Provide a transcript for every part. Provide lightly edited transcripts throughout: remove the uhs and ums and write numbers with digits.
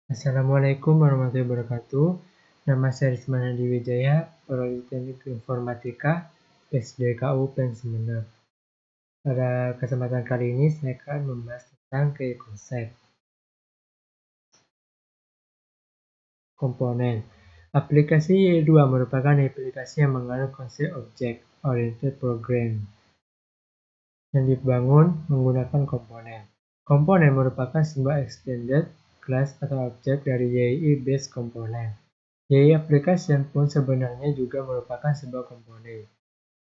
Assalamualaikum warahmatullahi wabarakatuh. Nama saya Rizman Hadi Wijaya, Prodi Teknik Informatika, PSDKU PEN Sumeneb. Pada kesempatan kali ini saya akan membahas tentang konsep komponen. Aplikasi Y2 merupakan aplikasi yang mengandung konsep Object Oriented Program yang dibangun menggunakan komponen. Komponen merupakan sebuah extended class atau objek dari YI base komponen. YI application pun sebenarnya juga merupakan sebuah komponen.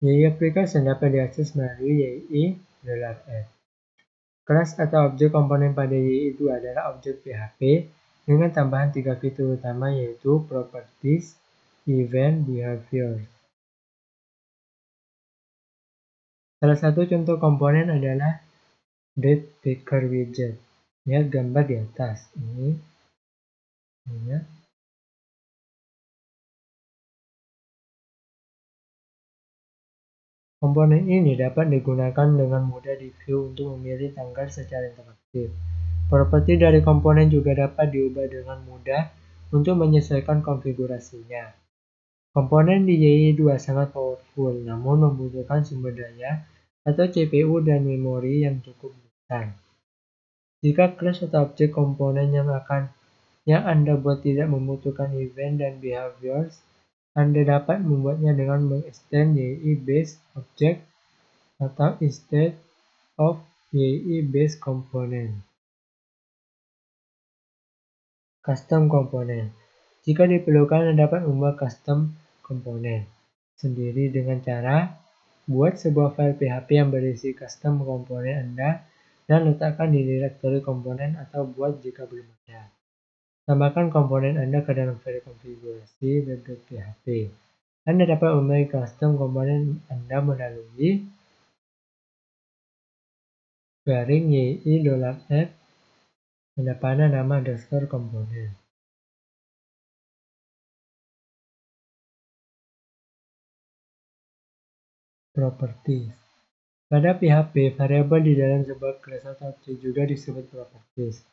YI application dapat diakses melalui YI.F. Kelas atau objek komponen pada YI2 adalah objek PHP dengan tambahan 3 fitur utama yaitu properties, event, behaviors. Salah satu contoh komponen adalah date picker widget. Lihat gambar di atas ini. Ya. Komponen ini dapat digunakan dengan mudah di view untuk memilih tanggal secara interaktif. Properti dari komponen juga dapat diubah dengan mudah untuk menyesuaikan konfigurasinya. Komponen di YI2 sangat powerful, namun membutuhkan sumber daya atau CPU dan memori yang cukup besar. Jika kelas atau objek komponen yang Anda buat tidak membutuhkan event dan behaviors, Anda dapat membuatnya dengan mengextend YI base object atau instead of YI base component. Custom komponen. Jika diperlukan, Anda dapat membuat custom komponen sendiri dengan cara buat sebuah file PHP yang berisi custom komponen Anda dan letakkan di direktori komponen atau buat jika belum ada. Tambahkan komponen Anda ke dalam file konfigurasi web.php. Anda dapat memilih custom komponen Anda melalui garing yi.f tanda panah nama underscore komponen. Properties. Pada PHP, variabel di dalam sebuah kelas atau objek juga disebut properties.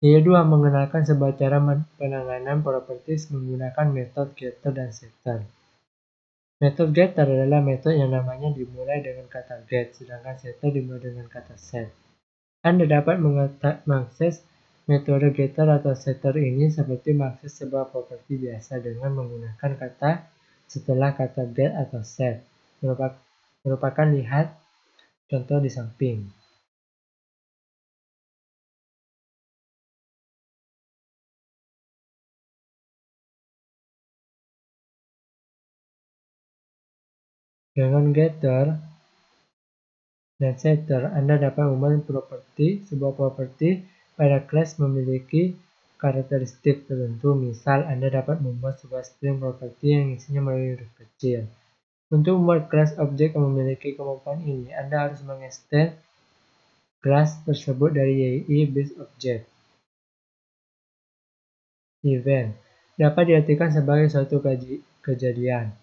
Y2 mengenalkan sebuah cara penanganan properties menggunakan metode getter dan setter. Metode getter adalah metode yang namanya dimulai dengan kata get, sedangkan setter dimulai dengan kata set. Anda dapat mengakses metode getter atau setter ini seperti mengakses sebuah properti biasa dengan menggunakan kata setelah kata get atau set. Merupakan lihat contoh di samping. Dengan getter dan setter, Anda dapat membuat sebuah properti pada kelas memiliki karakteristik tertentu. Misal, Anda dapat membuat sebuah string properti yang isinya melalui huruf kecil. Untuk membuat kelas objek yang memiliki kemampuan ini, Anda harus mengextend kelas tersebut dari YI base object. Event dapat diartikan sebagai suatu kejadian.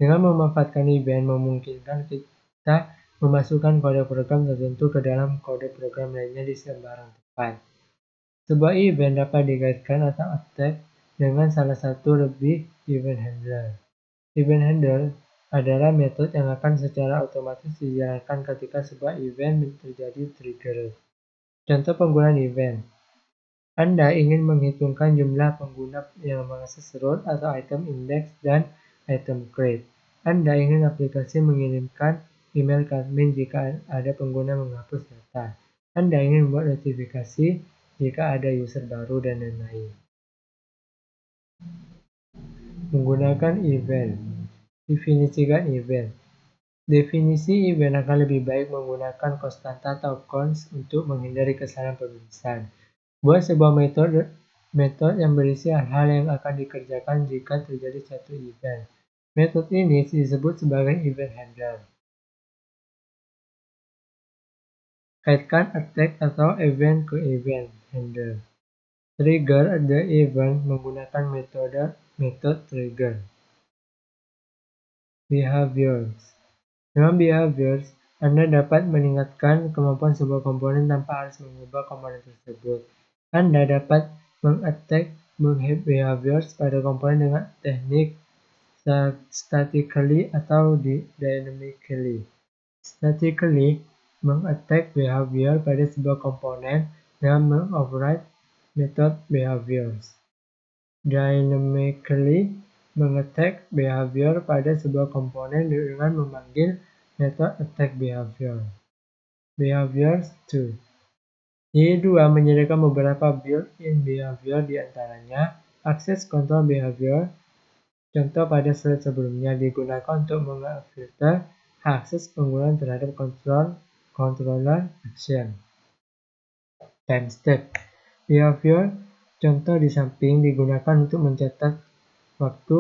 Dengan memanfaatkan event, memungkinkan kita memasukkan kode program tertentu ke dalam kode program lainnya di sembarang tempat. Sebuah event dapat dikaitkan atau attack dengan salah satu lebih event handler. Event handler adalah metode yang akan secara otomatis dijalankan ketika sebuah event terjadi trigger. Contoh penggunaan event. Anda ingin menghitungkan jumlah pengguna yang mengakses root atau item index dan item crate. Anda ingin aplikasi mengirimkan email ke admin jika ada pengguna menghapus data. Anda ingin membuat notifikasi jika ada user baru dan lain-lain. Menggunakan event. Definisikan event. Definisi event akan lebih baik menggunakan konstanta atau const untuk menghindari kesalahan penulisan. Buat sebuah metode yang berisi hal-hal yang akan dikerjakan jika terjadi satu event. Metode ini disebut sebagai event handler. Kaitkan attack atau event ke event handler. Trigger the event menggunakan metode trigger. Behaviors. Dengan behaviors, Anda dapat meningkatkan kemampuan sebuah komponen tanpa harus mengubah komponen tersebut. Anda dapat mengattack behaviors pada komponen dengan teknik statically atau dynamically. Statically, mengattack behavior pada sebuah komponen dengan mengoverride method behaviors. Dynamically, mengattack behavior pada sebuah komponen dengan memanggil method attack behavior. Behaviors 2. Y2 menyediakan beberapa built-in behavior, di antaranya access control behavior. Contoh pada slide sebelumnya digunakan untuk memfilter akses penggunaan terhadap controller action. Time step behavior. Contoh di samping digunakan untuk mencatat waktu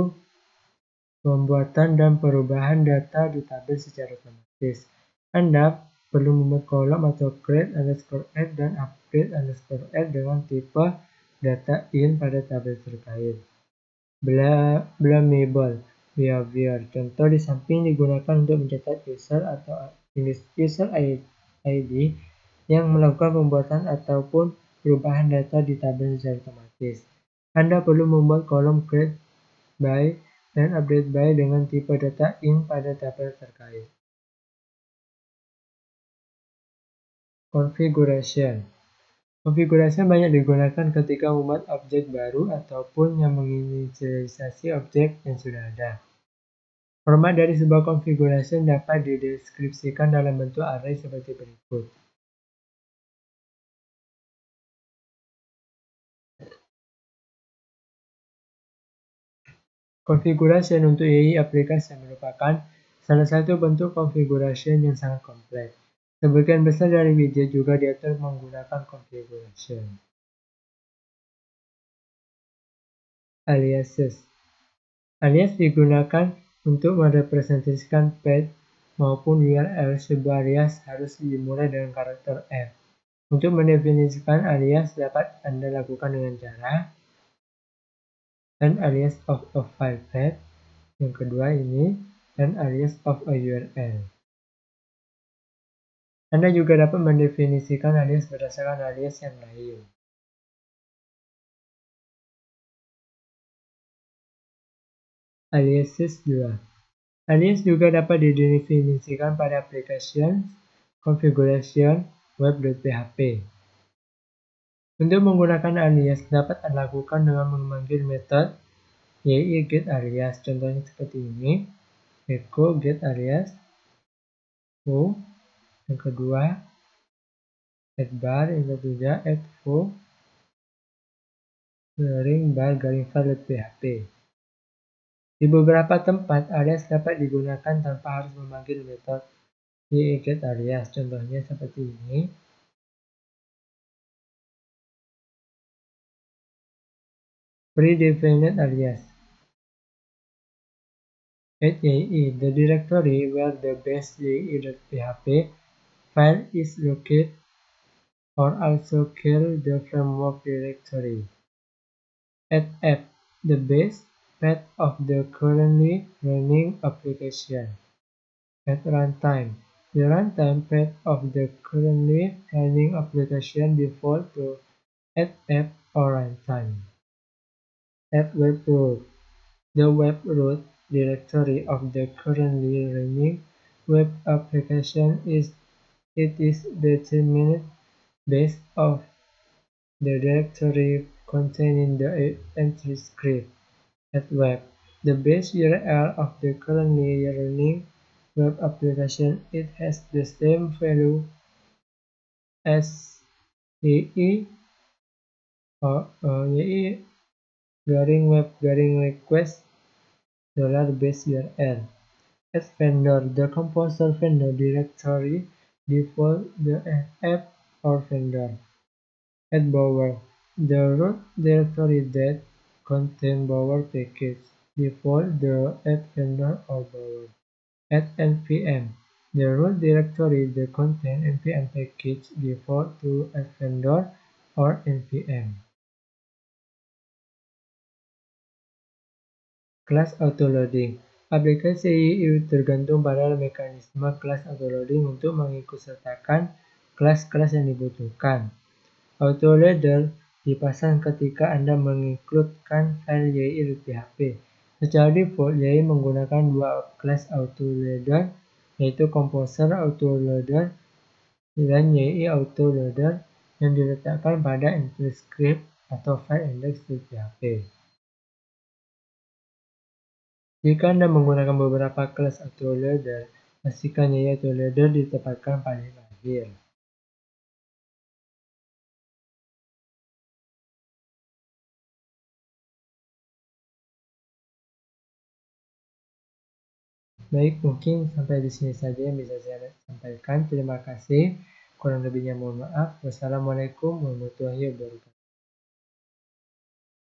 pembuatan dan perubahan data di tabel secara otomatis. Anda perlu membuat kolom atau create_add dan update_add dengan tipe data in pada tabel terkait. Blamable behavior. Contoh di samping digunakan untuk mencatat user atau user ID yang melakukan pembuatan ataupun perubahan data di tabel secara otomatis. Anda perlu membuat kolom create by dan update by dengan tipe data in pada tabel terkait. Configuration. Konfigurasi banyak digunakan ketika membuat objek baru ataupun yang menginisialisasi objek yang sudah ada. Format dari sebuah konfigurasi dapat dideskripsikan dalam bentuk array seperti berikut. Konfigurasi untuk YI aplikasi merupakan salah satu bentuk konfigurasi yang sangat kompleks. Sebagian besar dari widget juga diatur menggunakan configuration. Aliases. Alias digunakan untuk merepresentasikan path maupun URL. Sebuah alias harus dimulai dengan karakter F. Untuk mendefinisikan alias dapat Anda lakukan dengan cara an alias of a file path. Yang kedua ini an alias of a URL. Anda juga dapat mendefinisikan alias berdasarkan alias yang lain. Aliases 2. Alias juga dapat didefinisikan pada application configuration web.php. Untuk menggunakan alias dapat Anda lakukan dengan memanggil metode YI getAlias. Contohnya seperti ini. Echo getAlias. Yang kedua addBar. Yang ketiga addFo _bar _file.php. Di beberapa tempat, alias dapat digunakan tanpa harus memanggil metode YI getAlias. Contohnya seperti ini. Predefined alias. @YI, the directory where the base YI.php file is located, or also called the framework directory. @app, the base path of the currently running application. @runtime, the runtime path of the currently running application default to @app or runtime. @webroot, the webroot directory of the currently running web application is determined based on the directory containing the entry script. @web, the base URL of the currently running web application. It has the same value as YI _web_request $base URL. @vendor, the composer vendor directory default the app or vendor. @bower, the root directory that contains bower package default the @vendor or bower. @npm, the root directory that contains npm package default to @vendor or npm. Kelas autoloading. Aplikasi YI tergantung pada mekanisme kelas autoloading untuk mengikutsertakan kelas-kelas yang dibutuhkan. Autoloader dipasang ketika Anda mengincludekan file YI root PHP. Secara default, YI menggunakan dua kelas autoloader, yaitu Composer Autoloader dan YI Autoloader yang diletakkan pada entry script atau file index.php. Jika Anda menggunakan beberapa kelas autoloader, pastikan YI Autoloader ditempatkan paling akhir. Baik, mungkin sampai di sini saja yang bisa saya sampaikan. Terima kasih. Kurang lebihnya mohon maaf. Wassalamualaikum warahmatullahi wabarakatuh.